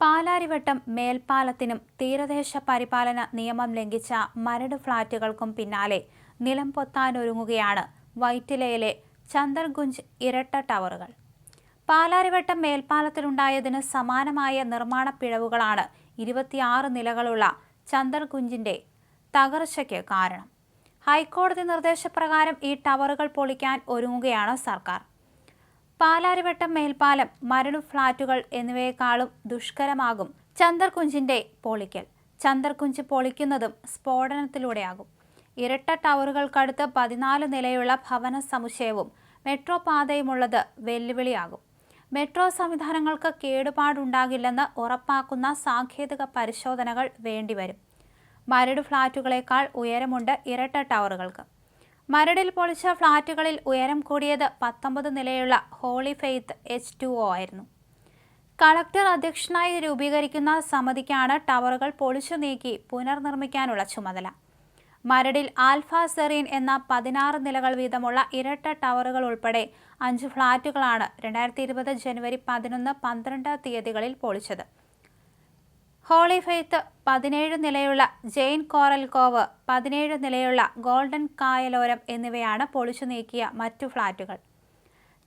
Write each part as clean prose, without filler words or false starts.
പാലാരിവട്ടം മേൽപ്പാലത്തിനും തീരദേശ പരിപാലന നിയമം ലംഘിച്ച മരട് ഫ്ളാറ്റുകൾക്കും പിന്നാലെ നിലം പൊത്താനൊരുങ്ങുകയാണ് വൈറ്റിലയിലെ ചന്ദർകുഞ്ച് ഇരട്ട ടവറുകൾ. പാലാരിവട്ടം മേൽപ്പാലത്തിലുണ്ടായതിന് സമാനമായ നിർമ്മാണ പിഴവുകളാണ് 26 നിലകളുള്ള ചന്ദർകുഞ്ചിന്റെ തകർച്ചയ്ക്ക് കാരണം. ഹൈക്കോടതി നിർദ്ദേശപ്രകാരം ഈ ടവറുകൾ പൊളിക്കാൻ ഒരുങ്ങുകയാണ് സർക്കാർ. പാലാരിവട്ടം മേൽപ്പാലം, മരട് ഫ്ളാറ്റുകൾ എന്നിവയെക്കാളും ദുഷ്കരമാകും ചന്ദർകുഞ്ചിന്റെ പൊളിക്കൽ. ചന്ദർകുഞ്ച് പൊളിക്കുന്നതും സ്ഫോടനത്തിലൂടെയാകും. ഇരട്ട ടവറുകൾക്കടുത്ത് 14 നിലയുള്ള ഭവന സമുച്ചയവും മെട്രോ പാതയുമുള്ളത് വെല്ലുവിളിയാകും. മെട്രോ സംവിധാനങ്ങൾക്ക് കേടുപാടുണ്ടാകില്ലെന്ന് ഉറപ്പാക്കുന്ന സാങ്കേതിക പരിശോധനകൾ വേണ്ടിവരും. മരട് ഫ്ളാറ്റുകളേക്കാൾ ഉയരമുണ്ട് ഇരട്ട ടവറുകൾക്ക്. മരടിൽ പൊളിച്ച ഫ്ളാറ്റുകളിൽ ഉയരം കൂടിയത് 19 നിലയുള്ള ഹോളി ഫെയ്ത്ത് H2O ആയിരുന്നു. കളക്ടർ അധ്യക്ഷനായി രൂപീകരിക്കുന്ന സമിതിക്കാണ് ടവറുകൾ പൊളിച്ചു നീക്കി പുനർനിർമ്മിക്കാനുള്ള ചുമതല. മരടിൽ ആൽഫ സെറീൻ എന്ന 16 നിലകൾ വീതമുള്ള ഇരട്ട ടവറുകൾ ഉൾപ്പെടെ 5 ഫ്ളാറ്റുകളാണ് 2020 ജനുവരി 11, 12 തീയതികളിൽ പൊളിച്ചത്. ഹോളി ഫെയ്ത്ത് 17 നിലയുള്ള ജെയിൻ കോറൽ കോവ്, 17 നിലയുള്ള ഗോൾഡൻ കായലോരം എന്നിവയാണ് പൊളിച്ചു നീക്കിയ മറ്റു ഫ്ളാറ്റുകൾ.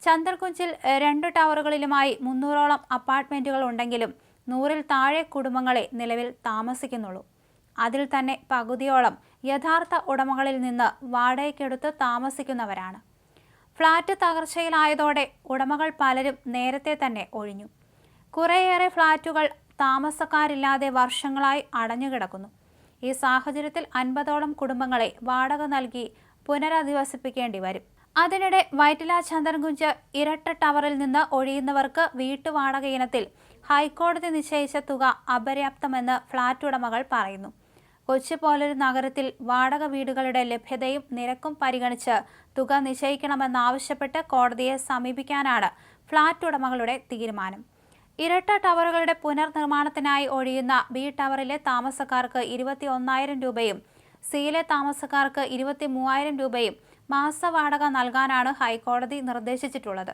ചന്ദർകുഞ്ചിൽ 2 ടവറുകളിലുമായി 300ഓളം അപ്പാർട്ട്മെന്റുകൾ ഉണ്ടെങ്കിലും 100-ൽ താഴെ കുടുംബങ്ങളെ നിലവിൽ താമസിക്കുന്നുള്ളൂ. അതിൽ തന്നെ പകുതിയോളം യഥാർത്ഥ ഉടമകളിൽ നിന്ന് വാടകയ്ക്കെടുത്ത് താമസിക്കുന്നവരാണ്. ഫ്ളാറ്റ് തകർച്ചയിലായതോടെ ഉടമകൾ പലരും നേരത്തെ തന്നെ ഒഴിഞ്ഞു. കുറേയേറെ ഫ്ളാറ്റുകൾ താമസക്കാരില്ലാതെ വർഷങ്ങളായി അടഞ്ഞുകിടക്കുന്നു. ഈ സാഹചര്യത്തിൽ 50ഓളം കുടുംബങ്ങളെ വാടക നൽകി പുനരധിവസിപ്പിക്കേണ്ടി വരും. അതിനിടെ വൈറ്റില ചന്ദർകുഞ്ച് ഇരട്ട ടവറിൽ നിന്ന് ഒഴിയുന്നവർക്ക് വീട്ടുവാടക ഇനത്തിൽ ഹൈക്കോടതി നിശ്ചയിച്ച തുക അപര്യാപ്തമെന്ന് ഫ്ളാറ്റ് ഉടമകൾ പറയുന്നു. കൊച്ചി പോലൊരു നഗരത്തിൽ വാടക വീടുകളുടെ ലഭ്യതയും നിരക്കും പരിഗണിച്ച് തുക നിശ്ചയിക്കണമെന്നാവശ്യപ്പെട്ട് കോടതിയെ സമീപിക്കാനാണ് ഫ്ളാറ്റ് ഉടമകളുടെ തീരുമാനം. ഇരട്ട ടവറുകളുടെ പുനർനിർമ്മാണത്തിനായി ഒഴിയുന്ന ബി ടവറിലെ താമസക്കാർക്ക് 21,000 രൂപയും സിയിലെ താമസക്കാർക്ക് 23,000 രൂപയും മാസവാടക നൽകാനാണ് ഹൈക്കോടതി നിർദ്ദേശിച്ചിട്ടുള്ളത്.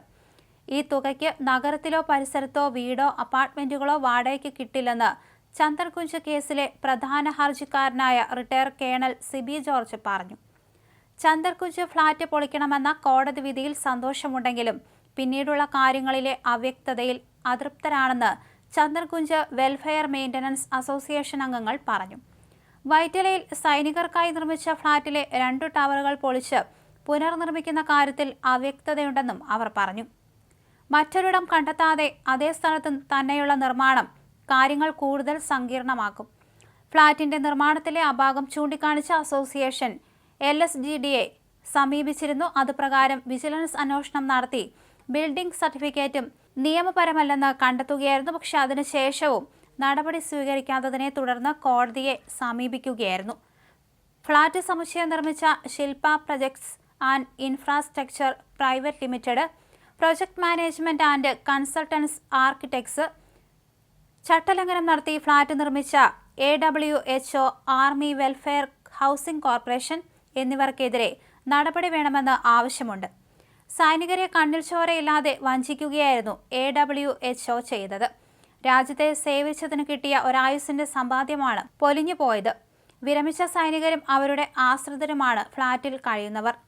ഈ തുകയ്ക്ക് നഗരത്തിലോ പരിസരത്തോ വീടോ അപ്പാർട്ട്മെന്റുകളോ വാടകയ്ക്ക് കിട്ടില്ലെന്ന് ചന്ദർകുഞ്ച് കേസിലെ പ്രധാന ഹർജിക്കാരനായ റിട്ടയർ കേണൽ സിബി ജോർജ് പറഞ്ഞു. ചന്ദർകുഞ്ച് ഫ്ളാറ്റ് പൊളിക്കണമെന്ന കോടതി വിധിയിൽ സന്തോഷമുണ്ടെങ്കിലും പിന്നീടുള്ള കാര്യങ്ങളിലെ അവ്യക്തതയിൽ അതൃപ്തരാണെന്ന് ചന്ദർകുഞ്ച് വെൽഫെയർ മെയിൻ്റനൻസ് അസോസിയേഷൻ അംഗങ്ങൾ പറഞ്ഞു. വൈറ്റിലയിൽ സൈനികർക്കായി നിർമ്മിച്ച ഫ്ളാറ്റിലെ 2 ടവറുകൾ പൊളിച്ച് പുനർനിർമ്മിക്കുന്ന കാര്യത്തിൽ അവ്യക്തതയുണ്ടെന്നും അവർ പറഞ്ഞു. മറ്റൊരിടം കണ്ടെത്താതെ അതേ സ്ഥലത്ത് തന്നെയുള്ള നിർമ്മാണം കാര്യങ്ങൾ കൂടുതൽ സങ്കീർണമാക്കും. ഫ്ളാറ്റിന്റെ നിർമ്മാണത്തിലെ അപാകം ചൂണ്ടിക്കാണിച്ച അസോസിയേഷൻ LSGDയെ സമീപിച്ചിരുന്നു. അതുപ്രകാരം വിജിലൻസ് അന്വേഷണം നടത്തി ബിൽഡിംഗ് സർട്ടിഫിക്കറ്റും നിയമപരമല്ലെന്ന് കണ്ടെത്തുകയായിരുന്നു. പക്ഷേ അതിനുശേഷവും നടപടി സ്വീകരിക്കാത്തതിനെ തുടർന്ന് കോടതിയെ സമീപിക്കുകയായിരുന്നു. ഫ്ളാറ്റ് സമുച്ചയം നിർമ്മിച്ച Shilpa projects and infrastructure private limited, project management and consultants architects, ചട്ടലംഘനം നടത്തി ഫ്ളാറ്റ് നിർമ്മിച്ച AWHO, army welfare housing corporation എന്നിവർക്കെതിരെ നടപടി വേണമെന്ന് ആവശ്യമുണ്ട്. സൈനികരെ കണ്ണിൽ ചോരയില്ലാതെ വഞ്ചിക്കുകയായിരുന്നു AWHO ചെയ്തത്. രാജ്യത്തെ സേവിച്ചതിന് കിട്ടിയ ഒരായുസിന്റെ സമ്പാദ്യമാണ് പൊലിഞ്ഞു പോയത്. വിരമിച്ച സൈനികരും അവരുടെ ആശ്രിതരുമാണ് ഫ്ളാറ്റിൽ കഴിയുന്നവർ.